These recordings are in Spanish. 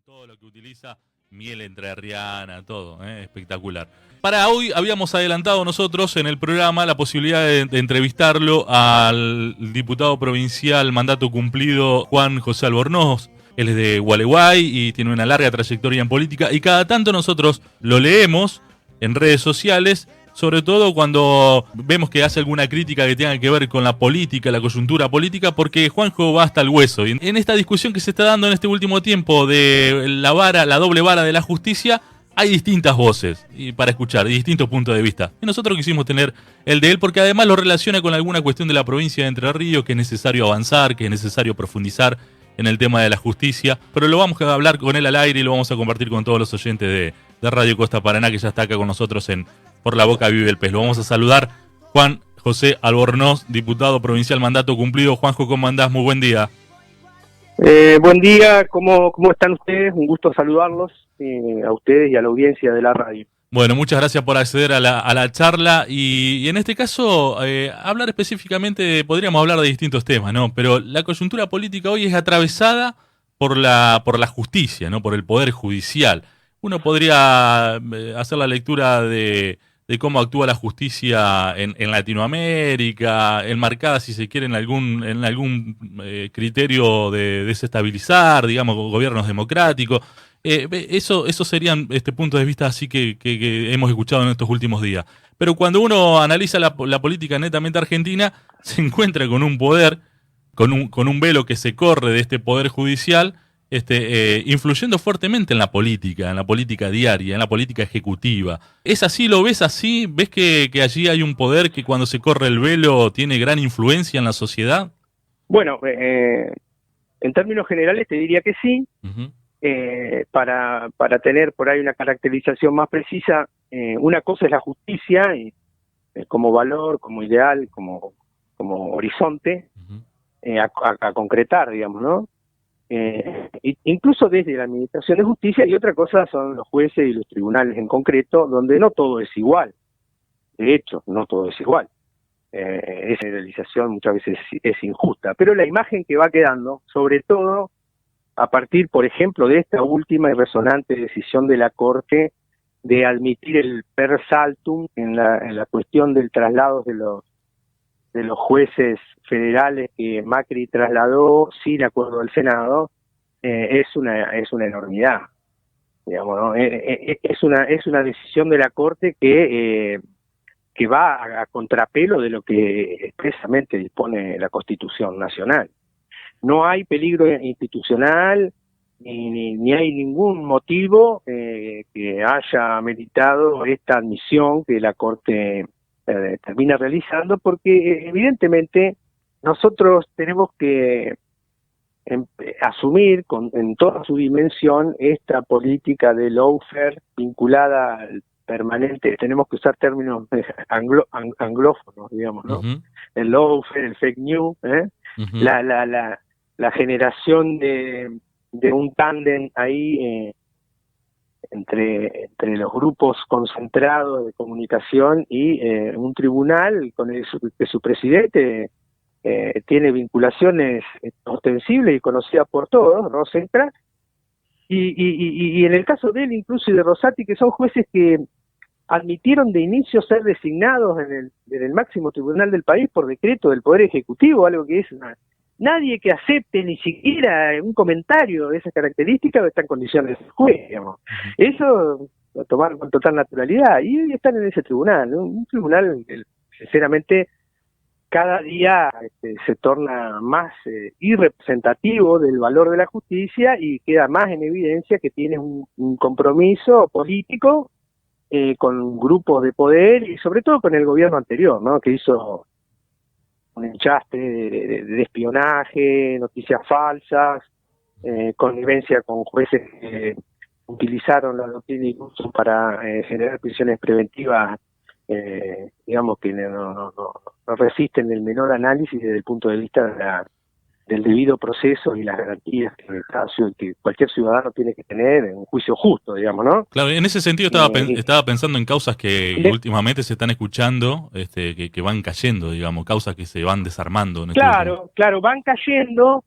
todo lo que utiliza, miel entrerriana, todo, espectacular. Para hoy habíamos adelantado nosotros en el programa la posibilidad de entrevistarlo al diputado provincial mandato cumplido Juan José Albornoz. Él es de Gualeguay y tiene una larga trayectoria en política y cada tanto nosotros lo leemos en redes sociales, sobre todo cuando vemos que hace alguna crítica que tenga que ver con la política, la coyuntura política, porque Juanjo va hasta el hueso. Y en esta discusión que se está dando en este último tiempo de la doble vara de la justicia, hay distintas voces para escuchar, y distintos puntos de vista. Y nosotros quisimos tener el de él porque además lo relaciona con alguna cuestión de la provincia de Entre Ríos, que es necesario avanzar, que es necesario profundizar en el tema de la justicia. Pero lo vamos a hablar con él al aire y lo vamos a compartir con todos los oyentes de Radio Costa Paraná, que ya está acá con nosotros en Por la Boca Vive el Pez. Lo vamos a saludar. Juan José Albornoz, diputado provincial mandato cumplido. Juanjo, ¿cómo andás? Muy buen día. Buen día, ¿cómo están ustedes? Un gusto saludarlos, a ustedes y a la audiencia de la radio. Bueno, muchas gracias por acceder a la charla y en este caso hablar específicamente, podríamos hablar de distintos temas, ¿no? Pero la coyuntura política hoy es atravesada por la justicia, ¿no? Por el poder judicial. Uno podría hacer la lectura de cómo actúa la justicia en Latinoamérica, enmarcada, si se quiere, en algún criterio de desestabilizar, digamos, gobiernos democráticos. Eso serían puntos de vista así que hemos escuchado en estos últimos días. Pero cuando uno analiza la política netamente argentina, se encuentra con un poder, con un velo que se corre de este poder judicial, influyendo fuertemente en la política diaria, en la política ejecutiva. ¿Es así? ¿Lo ves así? ¿Ves que allí hay un poder que cuando se corre el velo tiene gran influencia en la sociedad? Bueno, en términos generales te diría que sí. Uh-huh. Para tener por ahí una caracterización más precisa, una cosa es la justicia como valor, como ideal, como horizonte, uh-huh, a concretar, digamos, ¿no? Incluso desde la Administración de Justicia, y otra cosa son los jueces y los tribunales en concreto, donde no todo es igual. De hecho, no todo es igual. Esa generalización muchas veces es injusta, pero la imagen que va quedando, sobre todo a partir, por ejemplo, de esta última y resonante decisión de la Corte de admitir el per saltum en la cuestión del traslado de los jueces federales que Macri trasladó sin acuerdo del Senado, es una enormidad, digamos, ¿no? Es una decisión de la Corte que va a contrapelo de lo que expresamente dispone la Constitución Nacional. No hay peligro institucional, ni hay ningún motivo que haya meritado esta admisión que la Corte termina realizando, porque evidentemente nosotros tenemos que asumir en toda su dimensión esta política de lawfare vinculada al permanente, tenemos que usar términos anglófonos, digamos, ¿no? uh-huh. El lawfare, el fake news, Uh-huh. la generación de un tándem ahí entre los grupos concentrados de comunicación y un tribunal con que su presidente tiene vinculaciones ostensibles y conocidas por todos, Rosenkrantz, y en el caso de él incluso y de Rosati, que son jueces que admitieron de inicio ser designados en el máximo tribunal del país por decreto del Poder Ejecutivo, algo que es nadie que acepte ni siquiera un comentario de esas características está en condiciones de ser juez, digamos. Eso lo tomaron con total naturalidad y hoy están en ese tribunal, ¿no? Un tribunal que sinceramente cada día se torna más irrepresentativo del valor de la justicia y queda más en evidencia que tiene un compromiso político con grupos de poder y sobre todo con el gobierno anterior, ¿no? Que hizo un enchastre de espionaje, noticias falsas, connivencia con jueces que utilizaron la doctrina incluso para generar prisiones preventivas, digamos que no resisten el menor análisis desde el punto de vista del debido proceso y las garantías que cualquier ciudadano tiene que tener en un juicio justo, digamos, ¿no? Claro, en ese sentido estaba pensando en causas que últimamente se están escuchando, que van cayendo, digamos, causas que se van desarmando. Claro, van cayendo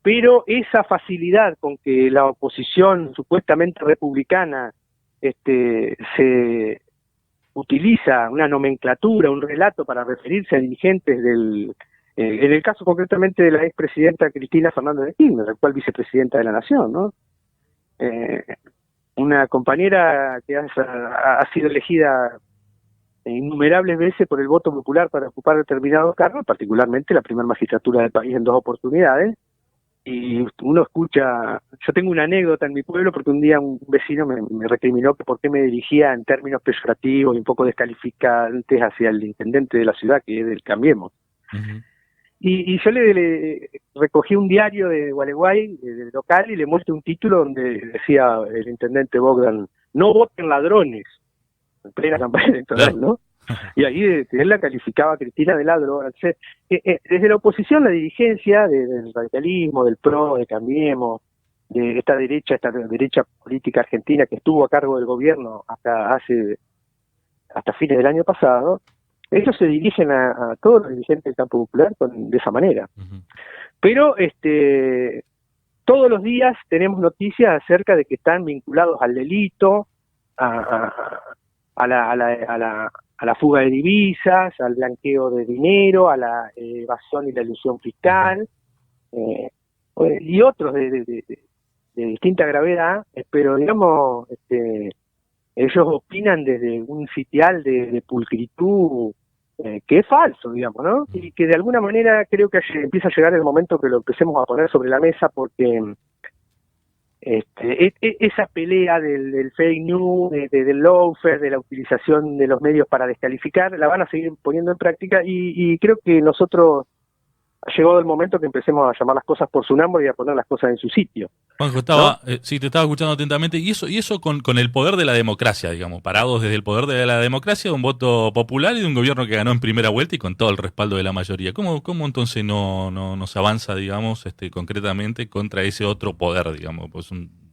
pero esa facilidad con que la oposición supuestamente republicana se utiliza una nomenclatura, un relato para referirse a dirigentes en el caso concretamente de la expresidenta Cristina Fernández de Kirchner, actual vicepresidenta de la Nación, ¿no? Una compañera que ha sido elegida innumerables veces por el voto popular para ocupar determinados cargos, particularmente la primera magistratura del país en 2 oportunidades, y uno escucha, yo tengo una anécdota en mi pueblo porque un día un vecino me recriminó que por qué me dirigía en términos peyorativos y un poco descalificantes hacia el intendente de la ciudad, que es del Cambiemos. Ujú. Y yo le recogí un diario de Gualeguay, del local, y le muestro un título donde decía el intendente Bogdan: no voten ladrones, en plena campaña electoral, ¿no? Y ahí él la calificaba a Cristina de ladrón. Desde la oposición, la dirigencia del radicalismo, del PRO, de Cambiemos, de esta derecha política argentina que estuvo a cargo del gobierno hasta fines del año pasado, ellos se dirigen a todos los dirigentes del campo popular de esa manera. Ujú. Pero todos los días tenemos noticias acerca de que están vinculados al delito, a la fuga de divisas, al blanqueo de dinero, a la evasión y la elusión fiscal, y otros de distinta gravedad, pero digamos, ellos opinan desde un sitial de pulcritud que es falso, digamos, ¿no? Y que de alguna manera creo que empieza a llegar el momento que lo empecemos a poner sobre la mesa, porque esa pelea del fake news, del lawfare, de la utilización de los medios para descalificar, la van a seguir poniendo en práctica, y creo que nosotros ha llegado el momento que empecemos a llamar las cosas por su nombre y a poner las cosas en su sitio. Juanjo, sí, te estaba escuchando atentamente, y eso con el poder de la democracia, digamos, parados desde el poder de la democracia, de un voto popular y de un gobierno que ganó en primera vuelta y con todo el respaldo de la mayoría. ¿Cómo entonces no se avanza, digamos, concretamente contra ese otro poder, digamos? Pues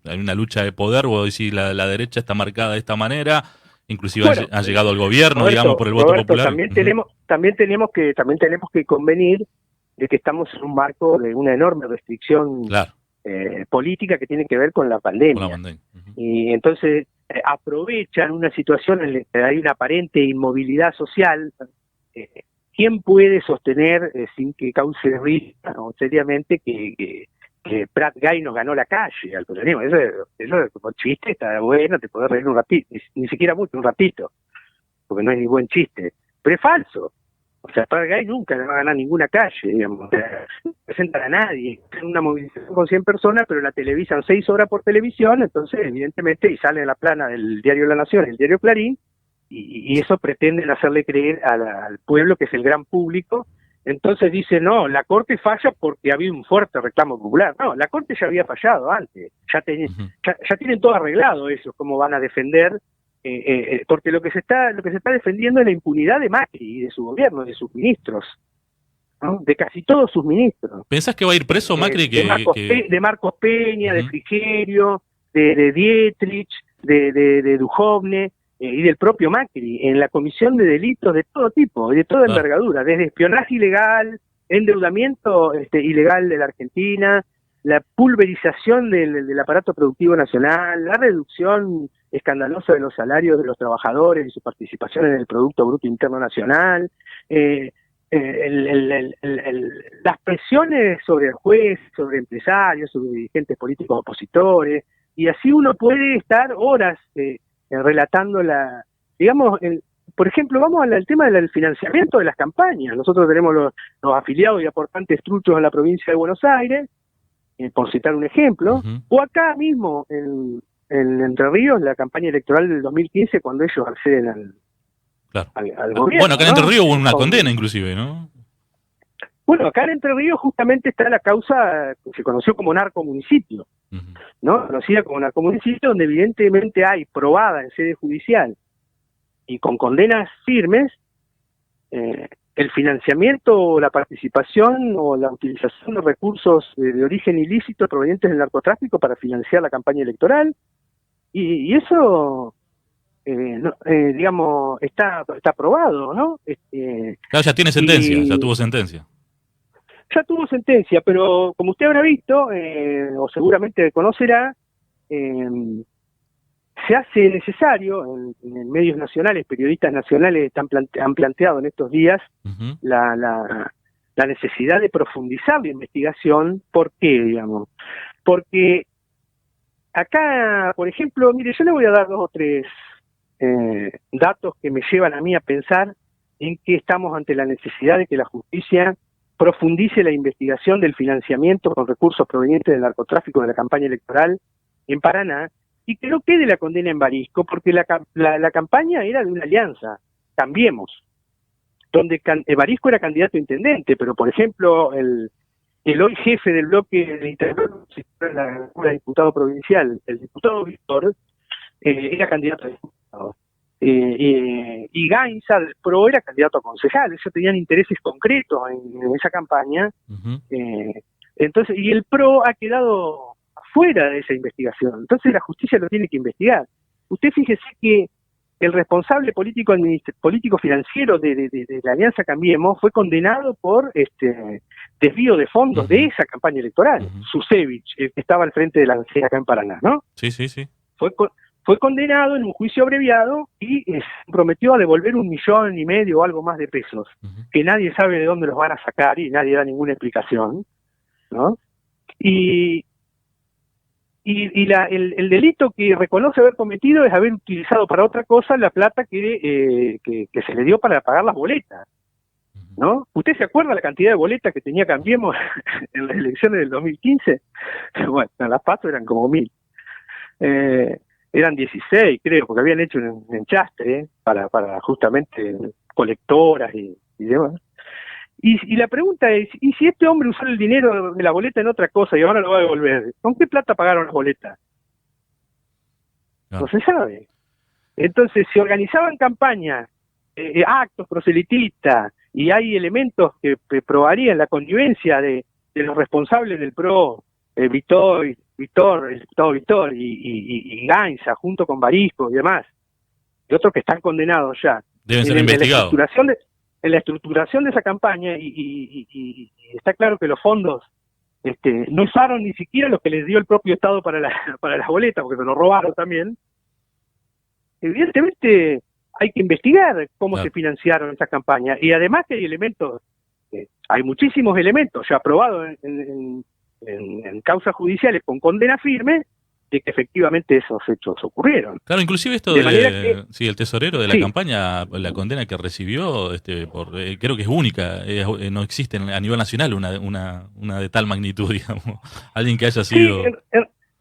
hay una lucha de poder, vos decís, la derecha está marcada de esta manera, inclusive ha llegado al gobierno, Roberto, digamos, por el voto popular. También tenemos que convenir de que estamos en un marco de una enorme restricción, claro, política que tiene que ver con la pandemia. Uh-huh. Y entonces aprovechan una situación en la que hay una aparente inmovilidad social. ¿Quién puede sostener sin que cause risa seriamente que Prat Gay nos ganó la calle al peronismo? Eso como chiste está bueno, te podés reír un ratito, ni siquiera mucho, un ratito, porque no es ni buen chiste, pero es falso. O sea, Prat Gay nunca le va a ganar ninguna calle, digamos. O sea, no presentan a nadie. Es una movilización con 100 personas, pero la televisan 6 horas por televisión, entonces, evidentemente, y sale en la plana del diario La Nación, el diario Clarín, y eso pretenden hacerle creer al pueblo, que es el gran público. Entonces dice, no, la Corte falla porque había un fuerte reclamo popular. No, la Corte ya había fallado antes. Ya tienen todo arreglado eso, cómo van a defender. Porque lo que se está defendiendo es la impunidad de Macri y de su gobierno, de sus ministros, ¿no? De casi todos sus ministros. ¿Pensás que va a ir preso Macri? De Marcos Peña, de Frigerio, de Dietrich, de Duhovne, y del propio Macri, en la comisión de delitos de todo tipo, de toda envergadura, desde espionaje ilegal, endeudamiento ilegal de la Argentina, la pulverización del aparato productivo nacional, la reducción escandalosa de los salarios de los trabajadores y su participación en el Producto Bruto Interno Nacional, las presiones sobre el juez, sobre empresarios, sobre dirigentes políticos opositores, y así uno puede estar horas relatando por ejemplo, vamos al tema del financiamiento de las campañas. Nosotros tenemos los afiliados y aportantes truchos en la provincia de Buenos Aires, por citar un ejemplo, o acá mismo en Entre Ríos, la campaña electoral del 2015, cuando ellos acceden al gobierno. Bueno, acá en Entre Ríos hubo una condena inclusive, ¿no? Bueno, acá en Entre Ríos justamente está la causa que se conoció como narcomunicipio, ¿no? Conocida como narcomunicipio, donde evidentemente hay probada en sede judicial y con condenas firmes el financiamiento, la participación o la utilización de recursos de origen ilícito provenientes del narcotráfico para financiar la campaña electoral, y eso digamos está probado, ¿no? Claro, ya tiene sentencia, ya tuvo sentencia. ya tuvo sentencia, pero como usted habrá visto, o seguramente conocerá, se hace necesario, en medios nacionales, periodistas nacionales han planteado en estos días la necesidad de profundizar la investigación. ¿Por qué, digamos? Porque acá, por ejemplo, mire, yo le voy a dar 2 o 3 datos que me llevan a mí a pensar en que estamos ante la necesidad de que la justicia profundice la investigación del financiamiento con recursos provenientes del narcotráfico de la campaña electoral en Paraná, y que no quede la condena en Barisco, porque la campaña era de una alianza, Cambiemos, donde Barisco era candidato a intendente, pero por ejemplo el hoy jefe del bloque del Interior, la diputado provincial, el diputado Víctor, era candidato a diputado. Y Gainza del PRO era candidato a concejal. Ellos tenían intereses concretos en esa campaña. Entonces, y el PRO ha quedado fuera de esa investigación. Entonces la justicia lo tiene que investigar. Usted fíjese que el responsable político financiero de la Alianza Cambiemos fue condenado por desvío de fondos de esa campaña electoral. Susevich, el que estaba al frente de la ANSES acá en Paraná, ¿no? Sí, sí, sí. Fue condenado en un juicio abreviado y se prometió a devolver 1,5 millones o algo más de pesos, que nadie sabe de dónde los van a sacar y nadie da ninguna explicación, ¿no? Y el delito que reconoce haber cometido es haber utilizado para otra cosa la plata que se le dio para pagar las boletas, ¿no? ¿Usted se acuerda la cantidad de boletas que tenía Cambiemos en las elecciones del 2015? Bueno, en las PASO eran como 1.000. Eran 16, creo, porque habían hecho un enchastre para justamente colectoras y demás. Y la pregunta es, ¿y si este hombre usó el dinero de la boleta en otra cosa y ahora lo va a devolver? ¿Con qué plata pagaron las boletas? No se sabe. Entonces, si organizaban campañas, actos proselitistas, y hay elementos que probarían la connivencia de los responsables del PRO, el diputado Víctor y Gainza, junto con Barisco y demás, y otros que están condenados ya. Deben ser investigados. En la estructuración de esa campaña, y está claro que los fondos no usaron ni siquiera los que les dio el propio Estado para las boletas, porque se lo robaron también. Evidentemente hay que investigar cómo se financiaron esas campañas, y además que hay elementos, hay muchísimos elementos ya aprobados en causas judiciales con condena firme, de que efectivamente esos hechos ocurrieron. Claro, inclusive esto sí, el tesorero de la campaña, la condena que recibió, creo que es única, no existe a nivel nacional una de tal magnitud, digamos, alguien que haya sido... Sí,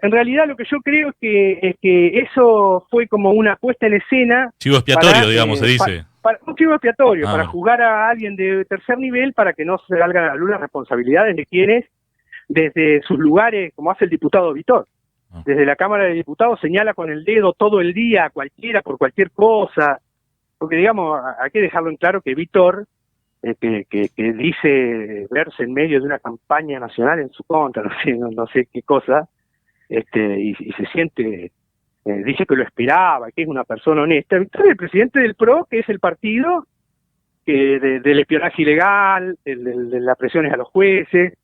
en realidad lo que yo creo es que eso fue como una puesta en escena... Chivo expiatorio, digamos, se dice. Un chivo expiatorio, para juzgar a alguien de tercer nivel, para que no se salgan a la luz las responsabilidades de quienes, desde sus lugares, como hace el diputado Víctor, desde la Cámara de Diputados señala con el dedo todo el día a cualquiera por cualquier cosa, porque digamos, hay que dejarlo en claro que Víctor, que dice verse en medio de una campaña nacional en su contra, no sé qué cosa, y se siente, dice que lo esperaba, que es una persona honesta. Víctor es el presidente del PRO, que es el partido que del espionaje ilegal, de las presiones a los jueces,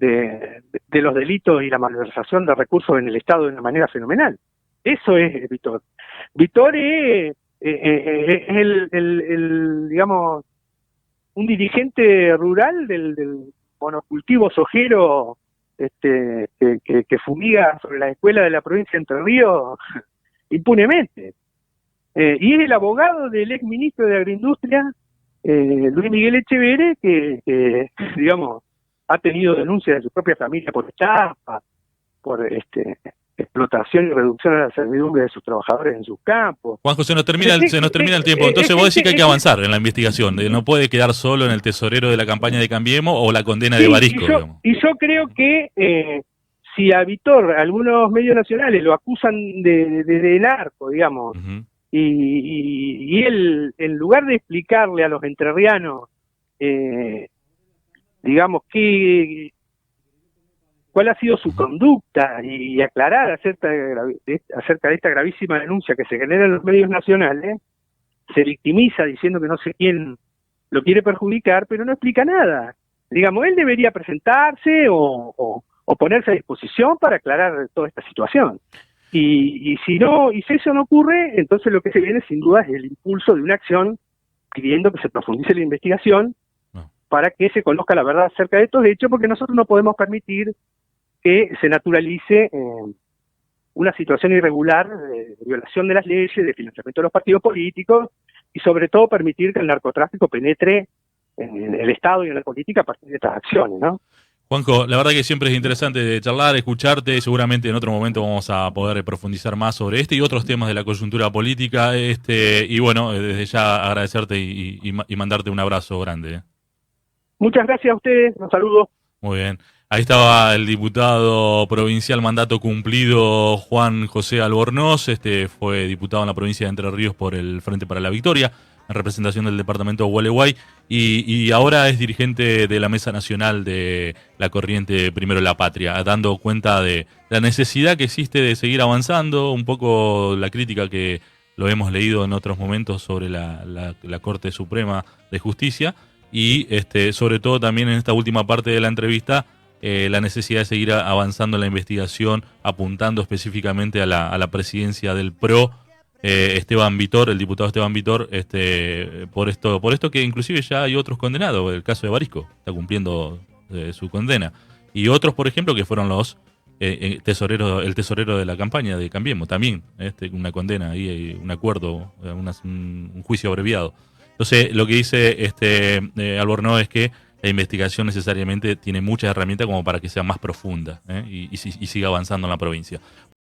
de los delitos y la malversación de recursos en el Estado de una manera fenomenal. Eso es Víctor. Víctor es digamos, un dirigente rural del monocultivo sojero que fumiga sobre la escuela de la provincia de Entre Ríos impunemente. Y es el abogado del ex ministro de Agroindustria, Luis Miguel Echeverre, que digamos, ha tenido denuncias de su propia familia por estafa, por explotación y reducción a la servidumbre de sus trabajadores en sus campos. Juanjo, se nos termina el tiempo. Entonces vos decís que hay que avanzar en la investigación. No puede quedar solo en el tesorero de la campaña de Cambiemos o la condena de Barisco. Y yo creo que si a Víctor, algunos medios nacionales lo acusan de narco, digamos, y él, en lugar de explicarle a los entrerrianos, digamos, cuál ha sido su conducta y aclarar acerca de esta gravísima denuncia que se genera en los medios nacionales, se victimiza diciendo que no sé quién lo quiere perjudicar, pero no explica nada. digamos, él debería presentarse o ponerse a disposición para aclarar toda esta situación. Y si no, y si eso no ocurre, entonces lo que se viene sin duda es el impulso de una acción pidiendo que se profundice la investigación para que se conozca la verdad acerca de estos hechos, porque nosotros no podemos permitir que se naturalice una situación irregular de violación de las leyes, de financiamiento de los partidos políticos, y sobre todo permitir que el narcotráfico penetre en el Estado y en la política a partir de estas acciones, ¿no? Juanjo, la verdad que siempre es interesante charlar, escucharte. Seguramente en otro momento vamos a poder profundizar más sobre este y otros temas de la coyuntura política. Y bueno, desde ya agradecerte y mandarte un abrazo grande. Muchas gracias a ustedes, un saludo. Muy bien. Ahí estaba el diputado provincial mandato cumplido Juan José Albornoz. Fue diputado en la provincia de Entre Ríos por el Frente para la Victoria, en representación del departamento de Gualeguay, y ahora es dirigente de la Mesa Nacional de la Corriente Primero la Patria, dando cuenta de la necesidad que existe de seguir avanzando, un poco la crítica que lo hemos leído en otros momentos sobre la Corte Suprema de Justicia, y sobre todo también en esta última parte de la entrevista, la necesidad de seguir avanzando en la investigación, apuntando específicamente a la presidencia del PRO, Esteban Vitor, el diputado Esteban Vitor, por esto que inclusive ya hay otros condenados. El caso de Barisco está cumpliendo su condena, y otros, por ejemplo, que fueron los el tesorero de la campaña de Cambiemos, también una condena ahí, un acuerdo, un juicio abreviado. Entonces, lo que dice Albornoz es que la investigación necesariamente tiene muchas herramientas como para que sea más profunda, y siga avanzando en la provincia.